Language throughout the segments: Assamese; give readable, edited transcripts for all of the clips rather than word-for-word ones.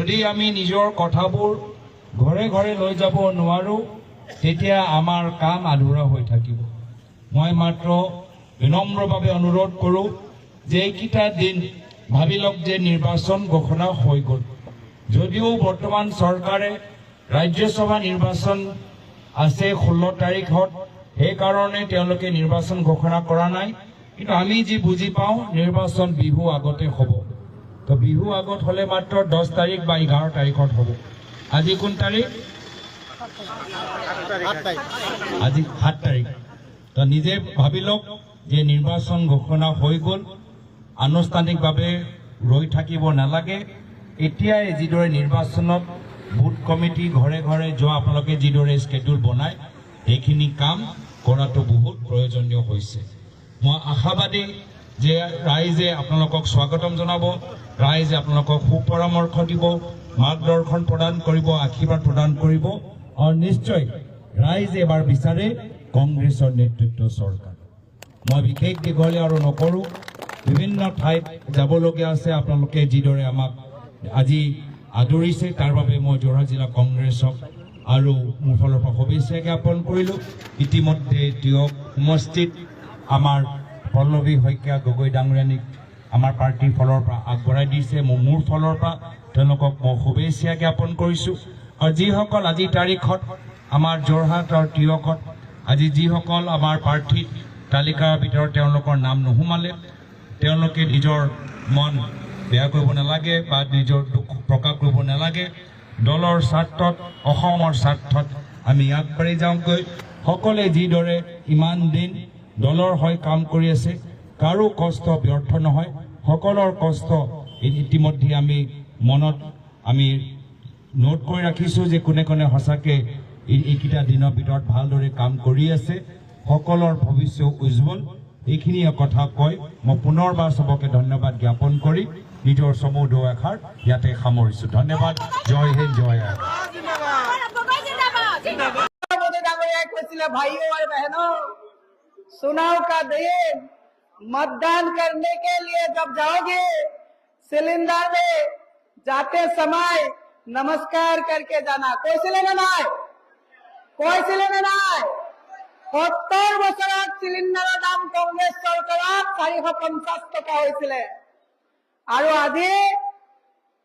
যদি আমি নিজৰ কথাবোৰ ঘৰে ঘৰে লৈ যাব নোৱাৰোঁ তেতিয়া আমাৰ কাম আধৰুৱা হৈ থাকিব। মই মাত্ৰ বিনম্ৰভাৱে অনুৰোধ কৰোঁ যে এইকেইটা দিন ভাবি লওক যে নিৰ্বাচন ঘোষণা হৈ গ'ল। যদিও বৰ্তমান চৰকাৰে ৰাজ্যসভা নিৰ্বাচন আছে 16 তাৰিখত, সেইকাৰণে তেওঁলোকে নিৰ্বাচন ঘোষণা কৰা নাই, কিন্তু আমি যি বুজি পাওঁ নিৰ্বাচন বিহু আগতে হ'ব। তো বিহু আগত হ'লে মাত্ৰ 10 তাৰিখ বা 11 তাৰিখত হ'ব। আজি কোন তাৰিখ? আজি 7 তাৰিখ। তো নিজে ভাবি লওক যে নিৰ্বাচন ঘোষণা হৈ গ'ল, আনুষ্ঠানিকভাৱে ৰৈ থাকিব নালাগে। এতিয়াই যিদৰে নিৰ্বাচনত বুথ কমিটি ঘৰে ঘৰে যোৱা আপোনালোকে যিদৰে স্কেডিউল বনায় সেইখিনি কাম কৰাটো বহুত প্ৰয়োজনীয় হৈছে। মই আশাবাদী যে ৰাইজে আপোনালোকক স্বাগতম জনাব, ৰাইজে আপোনালোকক সুপৰামৰ্শ দিব, মাৰ্গদৰ্শন প্ৰদান কৰিব, আশীৰ্বাদ প্ৰদান কৰিব আৰু নিশ্চয় ৰাইজে এবাৰ বিচাৰে কংগ্ৰেছৰ নেতৃত্ব চৰকাৰ। মই বিশেষ দীঘলীয়া আৰু নকৰোঁ, বিভিন্ন ঠাইত যাবলগীয়া আছে। আপোনালোকে যিদৰে আমাক আজি আদৰিছে তাৰ বাবে মই যোৰহাট জিলা কংগ্ৰেছক আৰু মোৰ ফালৰ পৰা শুভেচ্ছা জ্ঞাপন কৰিলোঁ। ইতিমধ্যে দিয়ক সমষ্টিত আমাৰ পল্লৱী শইকীয়া গগৈ ডাঙৰীয়ানীক আমাৰ পাৰ্টিৰ ফালৰ পৰা আগবঢ়াই দিছে। মোৰ ফালৰ পৰা তেওঁলোকক মই শুভেচ্ছা জ্ঞাপন কৰিছোঁ। আৰু যিসকল আজি তাৰিখত আমাৰ যোৰহাট আৰু তিয়কত আজি যিসকল আমাৰ প্ৰাৰ্থী তালিকাৰ ভিতৰত তেওঁলোকৰ নাম নোসোমালে, তেওঁলোকে নিজৰ মন বেয়া কৰিব নালাগে বা নিজৰ দুখ প্ৰকাশ কৰিব নালাগে। দলৰ স্বাৰ্থত, অসমৰ স্বাৰ্থত আমি আগবাঢ়ি যাওঁগৈ। সকলোৱে যিদৰে ইমান দিন দলৰ হৈ কাম কৰি আছে, কাৰো কষ্ট ব্যৰ্থ নহয়, সকলৰ কষ্ট ইতিমধ্যে আমি মনত আমি নোট কৰি ৰাখিছোঁ যে কোনে কোনে সঁচাকৈ এইকেইটা দিনৰ ভিতৰত ভালদৰে কাম কৰি আছে। সকলৰ ভৱিষ্যত উজ্জ্বল, এইখিনিয়ে কথা কৈ মই পুনৰবাৰ চবকে ধন্যবাদ জ্ঞাপন কৰি নিজৰ চমু দুআষাৰ ইয়াতে সামৰিছোঁ। ধন্যবাদ। জয় হিন্দ, জয় আই। भाइयों और बहनों, चुनाव का दिन, मतदान करने के लिए जब जाओगे सिलेंडर में जाते समय नमस्कार करके जाना। कोई सिलेंडर ना है, कोई सिलेंडर ना है। 70 বছৰত চিলিণ্ডাৰৰ দাম কংগ্ৰেছ চৰকাৰত 450 টকা হৈছিলে আৰু আজি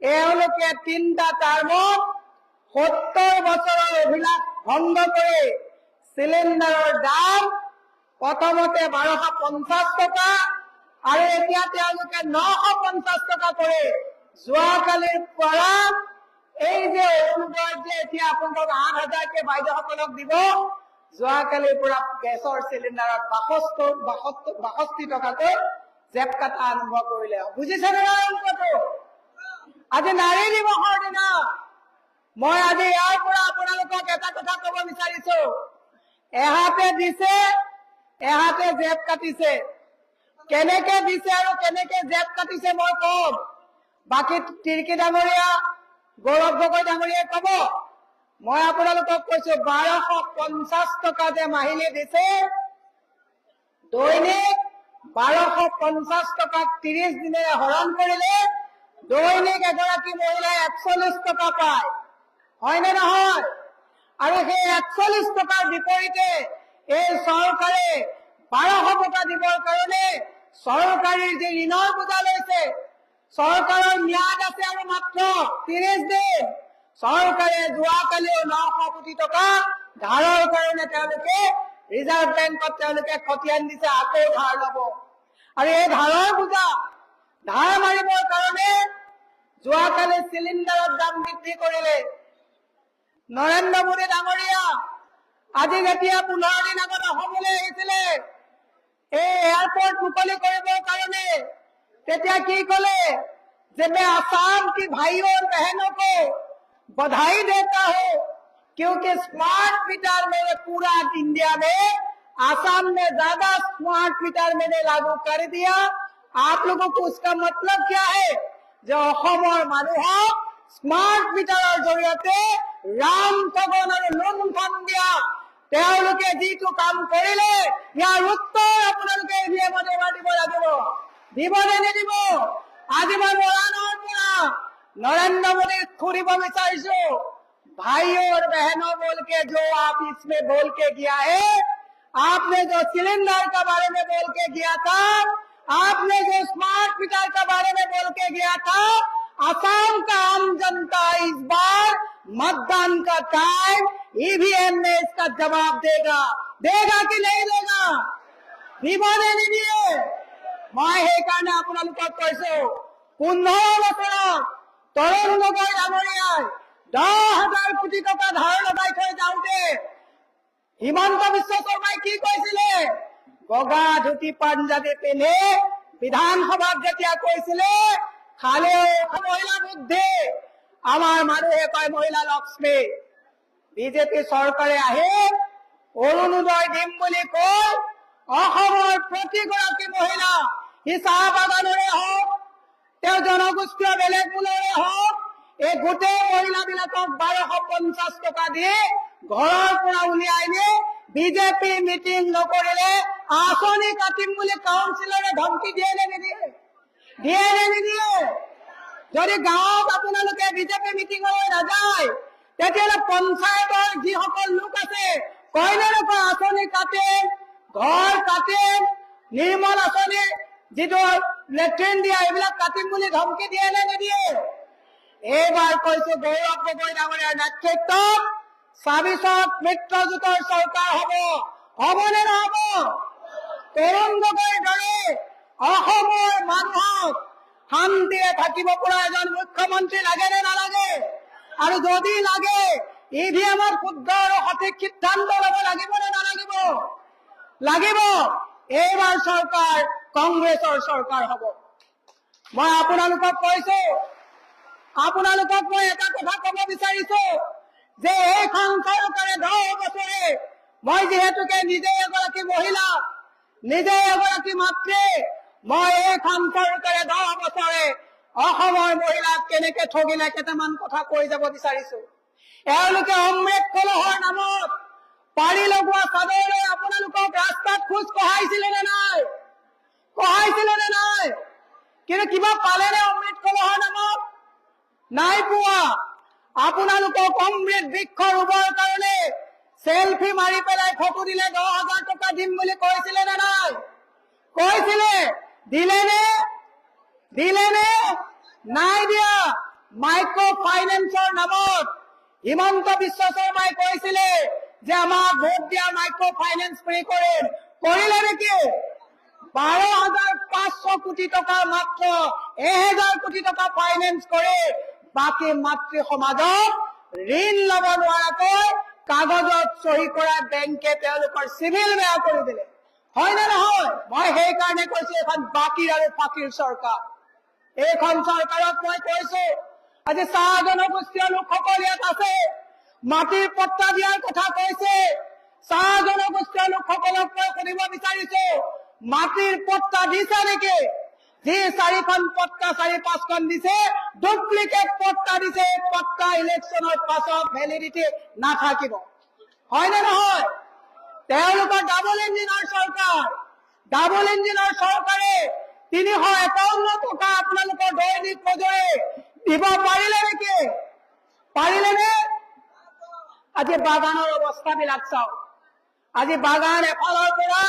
এওঁলোকে 3টা টাৰ্মত 70 বছৰৰ অভিলাষ ভংগ কৰি চিলিণ্ডাৰৰ দাম প্ৰথমতে 1250 টকা আৰু এতিয়া তেওঁলোকে 950 টকা কৰি যোৱাকালিৰ পৰা এই যে অৰুণোদয় যে এতিয়া আপোনালোকক 8,000কে বাইদেউসকলক দিব, যোৱাকালিৰ পৰা গেছৰ চিলিণ্ডাৰত 62 টকাকৈ জেপ কাটা আৰম্ভ কৰিলে। বুজিছে নে অংকটো? আজি নাৰী দিৱসৰ দিনা মই আজি ইয়াৰ পৰা আপোনালোকক এটা কথা ক'ব বিচাৰিছো, এহাতে দিছে এহাতে জেপ কাটিছে। কেনেকে দিছে আৰু কেনেকে জেপ কাটিছে মই কম, বাকী তিৰ্কি ডাঙৰীয়া, গৌৰৱ গগৈ ডাঙৰীয়াই ক'ব। মই আপোনালোকক কৈছো 1250 টকা যে মাহিলী দিছে, দৈনিক 1250 টকাক 30 দিনেৰে হৰণ কৰিলে দৈনিক এগৰাকী মহিলাই 41 টকা পায়, হয়নে নহয়? আৰু সেই 41 টকাৰ বিপৰীতে এই চৰকাৰে 1200 টকা দিবৰ কাৰণে চৰকাৰী যি ঋণৰ বোজা লৈছে, চৰকাৰৰ ম্যাদ আছে আৰু মাত্ৰ 30 দিন। চৰকাৰে যোৱাকালিও 900 কোটি টকা ধাৰৰ কাৰণে তেওঁলোকে ৰিজাৰ্ভ বেংকত তেওঁলোকে খতিয়ান দিছে, আকৌ ধাৰ ল'ব। আৰু এই ধাৰৰ বোজা ধাৰ মাৰিবৰ কাৰণে যোৱাকালি চিলিণ্ডাৰৰ দাম বৃদ্ধি কৰিলে। নৰেন্দ্ৰ মোদী ডাঙৰীয়া আজি যেতিয়া 15 দিন আগত অসমলৈ আহিছিলে এই এয়াৰপোৰ্ট মুকলি কৰিবৰ কাৰণে, তেতিয়া কি ক'লে যে मैं आसाम की भाइयों और बहनों को बधाई देता हूं क्योंकि स्मार्ट मीटर मेरे पूरा इंडिया में आसाम में ज्यादा स्मार्ट मीटर मैंने लागू कर दिया। आप लोगों को उसका मतलब क्या है? जो অসমৰ মানুহক স্মাৰ্ট মিটাৰৰ জৰিয়তে ৰাম ঠগন আৰু লুণ্ঠন দিয়া তেওঁলোকে যিটো কাম কৰিলে, ইয়াৰ উত্তৰ আপোনালোকে ইভিএমত এবাৰ দিব লাগিব। দিব নে নিদিব? আজি মই মৰাণৰ পৰা नरेंद्र मोदी खुरीब विचारिशो भाइयों और बहनों बोल के जो आप इसमें बोल के गया है, आपने जो सिलेंडर का बारे में बोल के गया था, आपने जो स्मार्ट मीटर का बारे में बोल के गया था, असम का आम जनता इस बार मतदान का टाइम ईवीएम में इसका जवाब देगा कि नहीं देगा? দিবনে নিদিয়ে মই সেইকাৰণে আপোনালোকক কৈছো 15 বছৰত তৰুণ গগৈ ডাঙৰীয়াই 10,000 কোটি টকা ধাৰ লগাই থৈ যাওঁতে হিমন্ত বিশ্ব শৰ্মাই কি কৈছিলে? বগা ধুতি পাঞ্জাবী পিন্ধি বিধানসভাত যেতিয়া কৈছিলে খালে মহিলা বুদ্ধি আমাৰ মানুহে কয় মহিলা লক্ষ্মী। বিজেপি চৰকাৰে আহি অৰুণোদয় দিম বুলি কৈ অসমৰ প্ৰতিগৰাকী মহিলা ই চাহ বাগানৰে হওক তেওঁ জনগোষ্ঠীয় বেলেগ মূলৰে হওক এই গোটেই মহিলাবিলাকক 1250 টকা দি ঘৰৰ পৰা উলিয়াই নি বিজেপি মিটিং নকৰিলে আঁচনি কাটিম বুলি কাউন্সিলৰে ধমকি দিয়ে নে নিদিয়ে? যদি গাঁৱত আপোনালোকে বিজেপি মিটিঙলৈ নাযায় তেতিয়াহ'লে পঞ্চায়তৰ যিসকল লোক আছে কয়নে নকয় আঁচনি কাটিম, ঘৰ কাটিম, নিৰ্মল আঁচনি যিটো লেট্ৰিন দিয়া এইবিলাক কাটিম বুলি ধমকি দিয়ে নে নিদিয়ে? এইবাৰ কৈছো গৌৰৱ গগৈ ডাঙৰীয়াৰ নেতৃত্বত 24ত মিত্ৰজোঁটৰ চৰকাৰ হবনে নহব? তৰুণ গগৈৰ দৰে অসমৰ মানুহক শান্তিৰে থাকিব পৰা এজন মুখ্যমন্ত্ৰী লাগে নে নালাগে? আৰু যদি লাগে ইভিএমত শুদ্ধ আৰু সঠিক সিদ্ধান্ত ল'ব লাগিব নে নালাগিব? লাগিব। এইবাৰ চৰকাৰ কংগ্ৰেছৰ চৰকাৰ হ'ব। মই আপোনালোকক কৈছো, আপোনালোকক মই এটা কথা ক'ব বিচাৰিছো যে এইখন চৰকাৰে 10 বছৰে মই যিহেতুকে নিজে এগৰাকী মহিলা, নিজে এগৰাকী মাতৃ, মই এইখন চৰকাৰে 10 বছৰে অসমৰ মহিলাক কেনেকে ঠগিলে কেইটামান কথা কৈ যাব বিচাৰিছো। এওঁলোকে অমৃত কলহৰ নামত পাৰি লগোৱা চাদৰলৈ আপোনালোকক ৰাস্তাত খোজ কঢ়াইছিলে নে নাই? কিন্তু কিবা পালেনে অমৃত কলহৰ নামত? নাই পোৱা। আপোনালোকক অমৃত বৃক্ষ ৰুবৰ কাৰণে সেলফি মাৰি পেলাই ফটো দিলে 10,000 টকা দিম বুলি কৈছিলে নে নাই? কৈছিলে? দিলেনে? নাই দিয়া। মাইক্ৰ' ফাইনেন্সৰ নামত হিমন্ত বিশ্ব শৰ্মাই কৈছিলে যে আমাক ভোট দিয়া মাইক্ৰ' ফাইনেন্স ফ্ৰী কৰিলে নেকি? 12,500 কোটি টকা মাত্ৰ 1,000 কোটি টকা ফাইনেন্স কৰি বাকী মাতৃ সমাজক ঋণ ল'ব নোৱাৰাকৈ কাগজত চহী কৰা বেংকে তেওঁলোকৰ চিভিল বেয়া কৰি দিলে। হয় নে নহয়? মই সেইকাৰণে কৈছো এখন বাকীৰ আৰু ফাঁকিৰ চৰকাৰ। এইখন চৰকাৰক মই কৈছো আজি চাহ জনগোষ্ঠীয় লোকসকল ইয়াত আছে, মাটিৰ পট্টা দিয়াৰ কথা কৈছে। চাহ জনগোষ্ঠীয় লোকসকলক মই সুধিব বিচাৰিছো মাটিৰ পট্টা দিছে নেকি? যি 4খন পট্টা 4-5খন দিছে ডুপ্লিকেট পট্টা দিছে। পট্টা ইলেকশ্যনৰ পাছত ভেলিডিটি নাথাকিব। হয় নে নহয়? তেওঁলোকৰ ডাবল ইঞ্জিনৰ চৰকাৰে 351 টকা আপোনালোকৰ দৈনিক মজুৰি দিব পাৰিলে নেকি? পাৰিলেনে? আজি বাগানৰ অৱস্থাবিলাক চাওক। আজি বাগান এফালৰ পৰা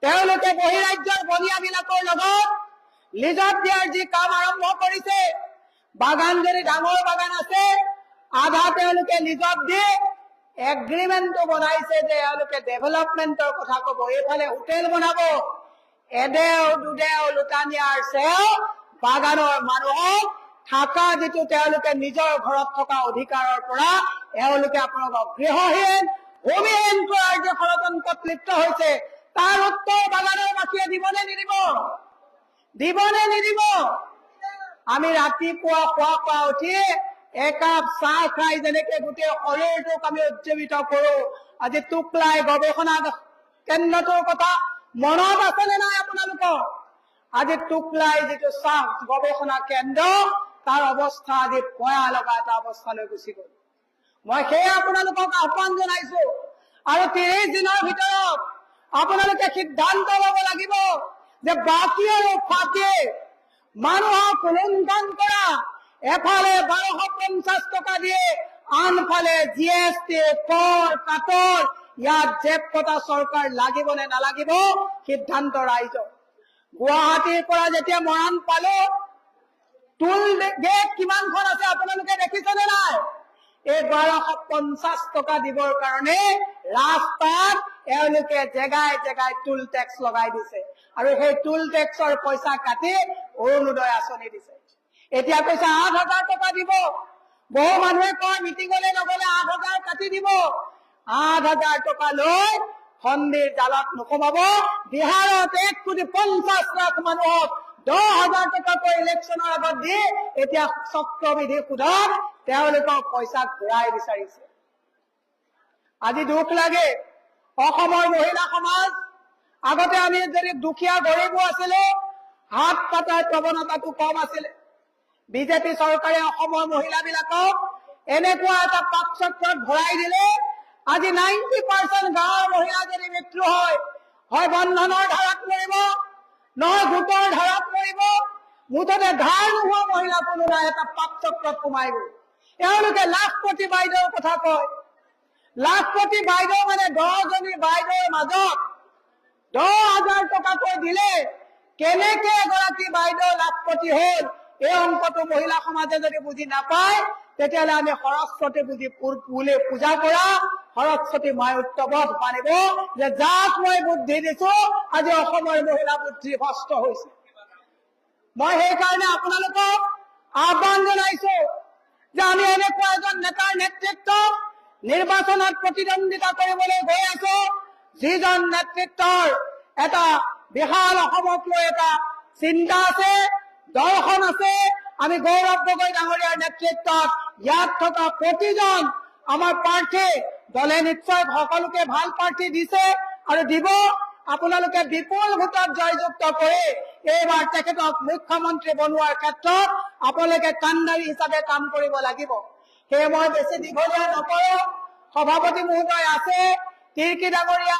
তেওঁলোকে বহিৰাজ্যৰ বনিয়াবিলাকৰ লগত লিজত দিয়াৰ যি কাম আৰম্ভ কৰিছে, বাগান যদি ডাঙৰ বাগান আছে আধা তেওঁলোকে লিজত দি এগ্ৰিমেণ্টটো বনাইছে যে এওঁলোকে ডেভেলপমেণ্টৰ কথা ক'ব, এইফালে হোটেল বনাব। এদেও দুদেও লুটানিয়াৰ চেও বাগানৰ মানুহক থাকা যিটো তেওঁলোকে নিজৰ ঘৰত থকা অধিকাৰৰ পৰা এওঁলোকে আপোনালোকক গৃহহীন ভূমিহীন কৰাৰ যে ষড়যন্ত্ৰত লিপ্ত হৈছে তাৰ উত্তৰ বাগানৰ বাসীয়ে দিবনে নিদিব? আমি ৰাতিপুৱা খোৱা উঠি একাপ চাহ খাই যেনেকে গোটেই শৰীৰটোক আমি উজ্জীৱিত কৰো, আজি টুকলাই গৱেষণা কেন্দ্ৰটোৰ কথা মনত আছেনে নাই আপোনালোকৰ? আজি টুকলাই যিটো চাহ গৱেষণা কেন্দ্ৰ তাৰ অৱস্থা আজি ভয়া লগা এটা অৱস্থালৈ গুচি গ'ল। মই সেয়ে আপোনালোকক আহ্বান জনাইছো আৰু 30 দিনৰ ভিতৰত আপোনালোকে সিদ্ধান্ত ল'ব লাগিব যে বাকী আৰু ফাঁকি মানুহক লুণ্ঠন কৰা এফালে 1250 টকা দিয়ে আনফালে GST কৰ কাটৰ ইয়াত জেপ কটা চৰকাৰ লাগিব নে নালাগিব সিদ্ধান্ত ৰাইজৰ। গুৱাহাটীৰ পৰা যেতিয়া মৰাণ পালো টুল গেট কিমানখন আছে আপোনালোকে দেখিছেনে নাই? এই 1250 টকা দিবৰ কাৰণে ৰাস্তাত এওঁলোকে জেগাই জেগাই টুল টেক্স লগাই দিছে আৰু সেই টুল টেক্সৰ পইচা কাটি অৰুণোদয় আঁচনি দিছে। এতিয়া কৈছে 8,000 টকা দিব। বহু মানুহে কয় মিটিঙলৈ নগলে 8,000 কাটি দিব। 8,000 টকা লৈ সন্ধিৰ জালত নোসোমাব। বিহাৰত 1,50,00,000 মানুহক 10,000 টকাকৈ ইলেকশ্যনৰ আগত দি এতিয়া চক্ৰবিধি সোধত তেওঁলোকক পইচা ঘূৰাই বিচাৰিছে। আজি দুখ লাগে অসমৰ মহিলা সমাজ আগতে আমি যদি দুখীয়া গৰীবো আছিলো হাত পাতাৰ প্ৰৱণতাটো কম আছিলে। বিজেপি চৰকাৰে অসমৰ মহিলাবিলাকক এনেকুৱা এটা পাকচক্ৰত ভৰাই দিলে আজি 90% গাঁৱৰ মহিলা যদি মৃত্যু হয় বন্ধনৰ ধাৰাত মৰিব নহয় গোটৰ ধাৰাত মৰিব, মুঠতে ধাৰ নোহোৱা মহিলা কোনো নাই, এটা পাকচক্ৰত সোমাই গ'ল। এওঁলোকে লাখপতি বাইদেউৰ কথা কয়। লাখপতি বাইদেউ মানে 10জনী বাইদেউৰ মাজত 10,000 টকাকৈ দিলে কেনেকে এগৰাকী বাইদেউ লাখপতি হল এই অংকটো মহিলা সমাজে যদি বুজি নাপায় তেতিয়াহ'লে আমি সৰস্বতী বুলি পূজা কৰা সৰস্বতী মায়ুত্ববধ মানিব যে যাক মই বুদ্ধি দিছো আজি অসমৰ মহিলা বুদ্ধি ভ্ৰষ্ট হৈছে। মই সেইকাৰণে আপোনালোকক আহ্বান জনাইছো যে আমি এনেকুৱা এজন নেতাৰ নেতৃত্বত নিৰ্বাচনত প্ৰতিদ্বন্দ্বিতা কৰিবলৈ গৈ আছো যিজন নেতৃত্বৰ এটা বিশাল অসমক লৈ এটা চিন্তা আছে, দৰ্শন আছে। আমি গৌৰৱ গগৈ ডাঙৰীয়াৰ নেতৃত্বত ইয়াত থকা প্ৰতিজন আমাৰ প্ৰাৰ্থী দলে নিশ্চয় সকলোকে ভাল প্ৰাৰ্থী দিছে আৰু দিব। আপোনালোকে বিপুল ভোটত জয়যুক্ত কৰি এইবাৰ তেখেতক মুখ্যমন্ত্ৰী বনোৱাৰ ক্ষেত্ৰত আপোনালোকে কাণ্ডাৰী হিচাপে কাম কৰিব লাগিব। সেয়ে মই বেছি দীঘলীয়া নকৰো। সভাপতি মহোদয় আছে, তিৰ্কি ডাঙৰীয়া